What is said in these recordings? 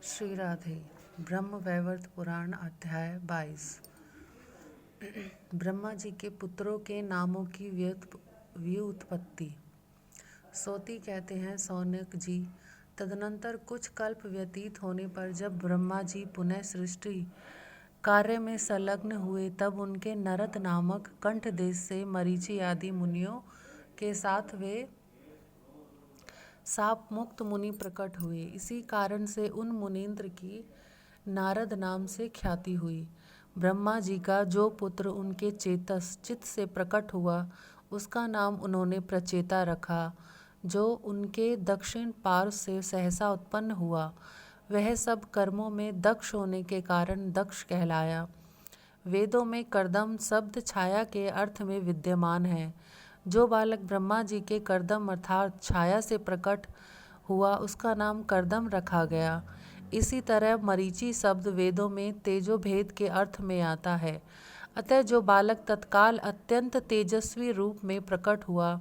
श्री राधे। ब्रह्म वैवर्त पुराण अध्याय 22। ब्रह्मा जी के पुत्रों के नामों की व्युत्पत्ति। सोती कहते हैं, सौनक जी, तदनंतर कुछ कल्प व्यतीत होने पर जब ब्रह्मा जी पुनः सृष्टि कार्य में संलग्न हुए, तब उनके नरद नामक कंठ देश से मरीचि आदि मुनियों के साथ वे साप मुक्त मुनि प्रकट हुए। इसी कारण से उन मुनीन्द्र की नारद नाम से ख्याति हुई। ब्रह्मा जी का जो पुत्र उनके चेतस चित्त से प्रकट हुआ, उसका नाम उन्होंने प्रचेता रखा। जो उनके दक्षिण पार्श्व से सहसा उत्पन्न हुआ, वह सब कर्मों में दक्ष होने के कारण दक्ष कहलाया। वेदों में कर्दम शब्द छाया के अर्थ में विद्यमान है। जो बालक ब्रह्मा जी के कर्दम अर्थात छाया से प्रकट हुआ, उसका नाम कर्दम रखा गया। इसी तरह मरीचि शब्द वेदों में तेजो भेद के अर्थ में आता है। अतः जो बालक तत्काल अत्यंत तेजस्वी रूप में प्रकट हुआ,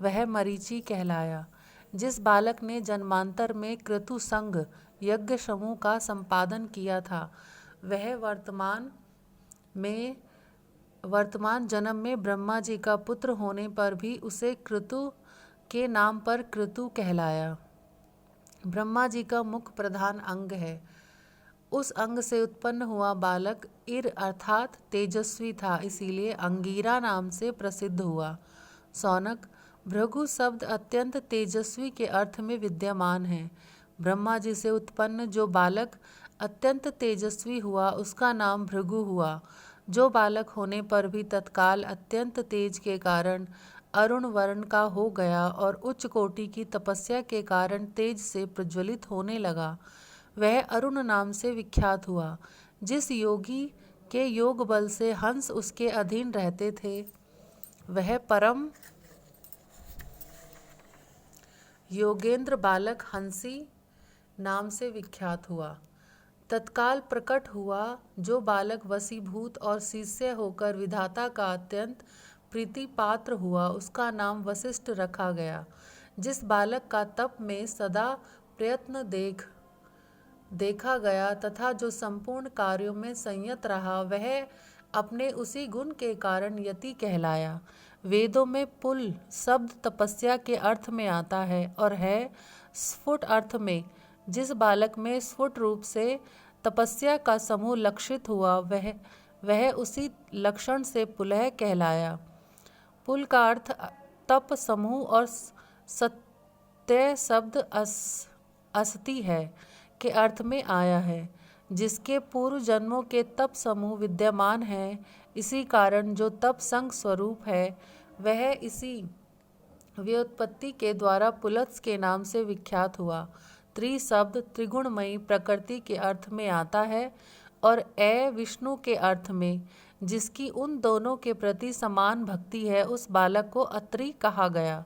वह मरीचि कहलाया। जिस बालक ने जन्मांतर में क्रतु संग यज्ञ समूह का संपादन किया था, वह वर्तमान जन्म में ब्रह्मा जी का पुत्र होने पर भी उसे क्रतु के नाम पर क्रतु कहलाया। ब्रह्मा जी का मुख प्रधान अंग है। उस अंग से उत्पन्न हुआ बालक इर अर्थात तेजस्वी था, इसीलिए अंगीरा नाम से प्रसिद्ध हुआ। सौनक, भृगु शब्द अत्यंत तेजस्वी के अर्थ में विद्यमान है। ब्रह्मा जी से उत्पन्न जो बालक अत्यंत तेजस्वी हुआ, उसका नाम भृगु हुआ। जो बालक होने पर भी तत्काल अत्यंत तेज के कारण अरुण वर्ण का हो गया और उच्च कोटि की तपस्या के कारण तेज से प्रज्वलित होने लगा, वह अरुण नाम से विख्यात हुआ। जिस योगी के योग बल से हंस उसके अधीन रहते थे, वह परम योगेंद्र बालक हंसी नाम से विख्यात हुआ। तत्काल प्रकट हुआ जो बालक वशीभूत और शिष्य होकर विधाता का अत्यंत प्रीति पात्र हुआ, उसका नाम वशिष्ठ रखा गया। जिस बालक का तप में सदा प्रयत्न देखा गया तथा जो संपूर्ण कार्यों में संयत रहा, वह अपने उसी गुण के कारण यति कहलाया। वेदों में पुल शब्द तपस्या के अर्थ में आता है और है स्फुट अर्थ में। जिस बालक में स्फुट रूप से तपस्या का समूह लक्षित हुआ, वह उसी लक्षण से पुलह कहलाया। पुल का अर्थ तप समूह और सत्य शब्द असति है के अर्थ में आया है। जिसके पूर्व जन्मों के तप समूह विद्यमान है, इसी कारण जो तप संग स्वरूप है, वह इसी व्युत्पत्ति के द्वारा पुलत्स के नाम से विख्यात हुआ। त्रि शब्द त्रिगुणमयी प्रकृति के अर्थ में आता है और विष्णु के अर्थ में। जिसकी उन दोनों के प्रति समान भक्ति है, उस बालक को अत्रि कहा गया।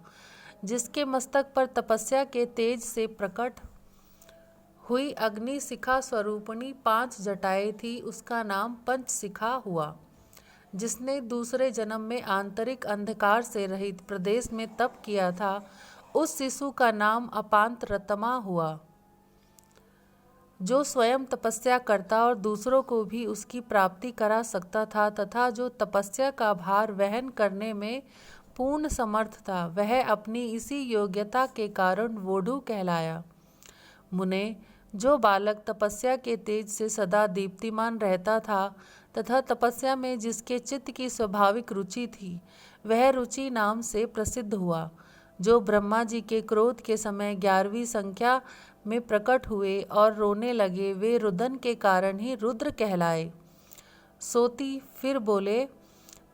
जिसके मस्तक पर तपस्या के तेज से प्रकट हुई अग्नि शिखा स्वरूपणी 5 जटाएं थी, उसका नाम पंचशिखा हुआ। जिसने दूसरे जन्म में आंतरिक अंधकार से रहित प्रदेश में तप किया था, उस शिशु का नाम अपांतरतमा हुआ। जो स्वयं तपस्या करता और दूसरों को भी उसकी प्राप्ति करा सकता था तथा जो तपस्या का भार वहन करने में पूर्ण समर्थ था, वह अपनी इसी योग्यता के कारण वोढु कहलाया। मुने, जो बालक तपस्या के तेज से सदा दीप्तिमान रहता था तथा तपस्या में जिसके चित्त की स्वाभाविक रुचि थी, वह रुचि नाम से प्रसिद्ध हुआ। जो ब्रह्मा जी के क्रोध के समय 11वीं संख्या में प्रकट हुए और रोने लगे, वे रुदन के कारण ही रुद्र कहलाए। सोती फिर बोले,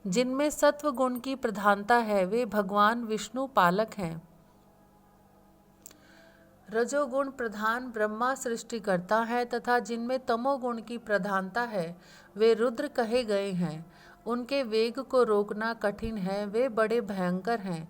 जिनमें सत्व गुण की प्रधानता है, वे भगवान विष्णु पालक हैं। रजोगुण प्रधान ब्रह्मा सृष्टि करता है तथा जिनमें तमोगुण की प्रधानता है, वे रुद्र कहे गए हैं। उनके वेग को रोकना कठिन है, वे बड़े भयंकर हैं।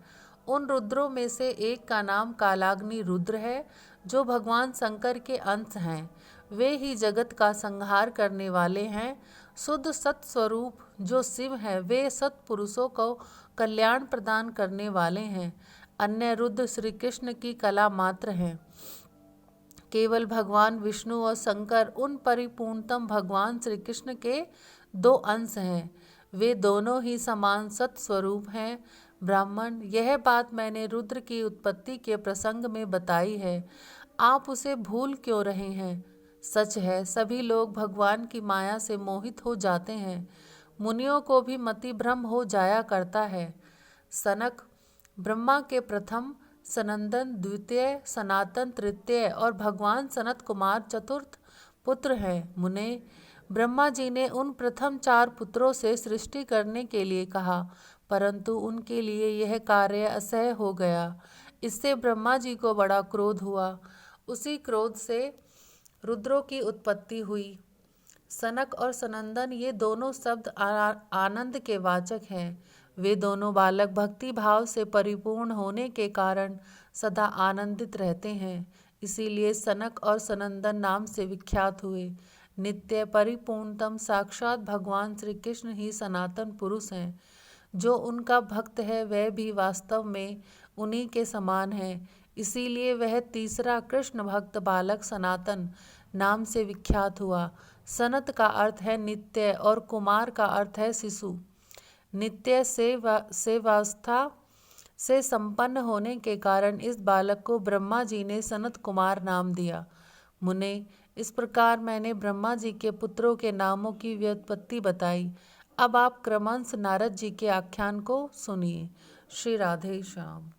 उन रुद्रों में से एक का नाम कालाग्नि रुद्र है, जो भगवान शंकर के अंश हैं। वे ही जगत का संहार करने वाले हैं। शुद्ध सत स्वरूप जो शिव हैं, वे सत्पुरुषों को कल्याण प्रदान करने वाले हैं। अन्य रुद्र श्री कृष्ण की कला मात्र हैं। केवल भगवान विष्णु और शंकर उन परिपूर्णतम भगवान श्री कृष्ण के दो अंश हैं। वे दोनों ही समान सत स्वरूप हैं। ब्राह्मण, यह बात मैंने रुद्र की उत्पत्ति के प्रसंग में बताई है, आप उसे भूल क्यों रहे हैं? सच है, सभी लोग भगवान की माया से मोहित हो जाते हैं। मुनियों को भी मति भ्रम हो जाया करता है। सनक, ब्रह्मा के प्रथम, सनंदन द्वितीय, सनातन तृतीय और भगवान सनत कुमार चतुर्थ पुत्र हैं। मुने, ब्रह्मा जी ने उन प्रथम 4 पुत्रों से सृष्टि करने के लिए कहा, परंतु उनके लिए यह कार्य असह्य हो गया। इससे ब्रह्मा जी को बड़ा क्रोध हुआ। उसी क्रोध से रुद्रों की उत्पत्ति हुई। सनक और सनंदन ये दोनों शब्द आनंद के वाचक हैं। वे दोनों बालक भक्ति भाव से परिपूर्ण होने के कारण सदा आनंदित रहते हैं, इसीलिए सनक और सनंदन नाम से विख्यात हुए। नित्य परिपूर्णतम साक्षात भगवान श्री कृष्ण ही सनातन पुरुष हैं। जो उनका भक्त है वह भी वास्तव में उन्हीं के समान है, इसीलिए वह तीसरा कृष्ण भक्त बालक सनातन नाम से विख्यात हुआ। सनत का अर्थ है नित्य और कुमार का अर्थ है शिशु। नित्य सेवावस्था से संपन्न होने के कारण इस बालक को ब्रह्मा जी ने सनत कुमार नाम दिया। मुने, इस प्रकार मैंने ब्रह्मा जी के पुत्रों के नामों की व्युत्पत्ति बताई। अब आप क्रमश नारद जी के आख्यान को सुनिए। श्री राधे श्याम।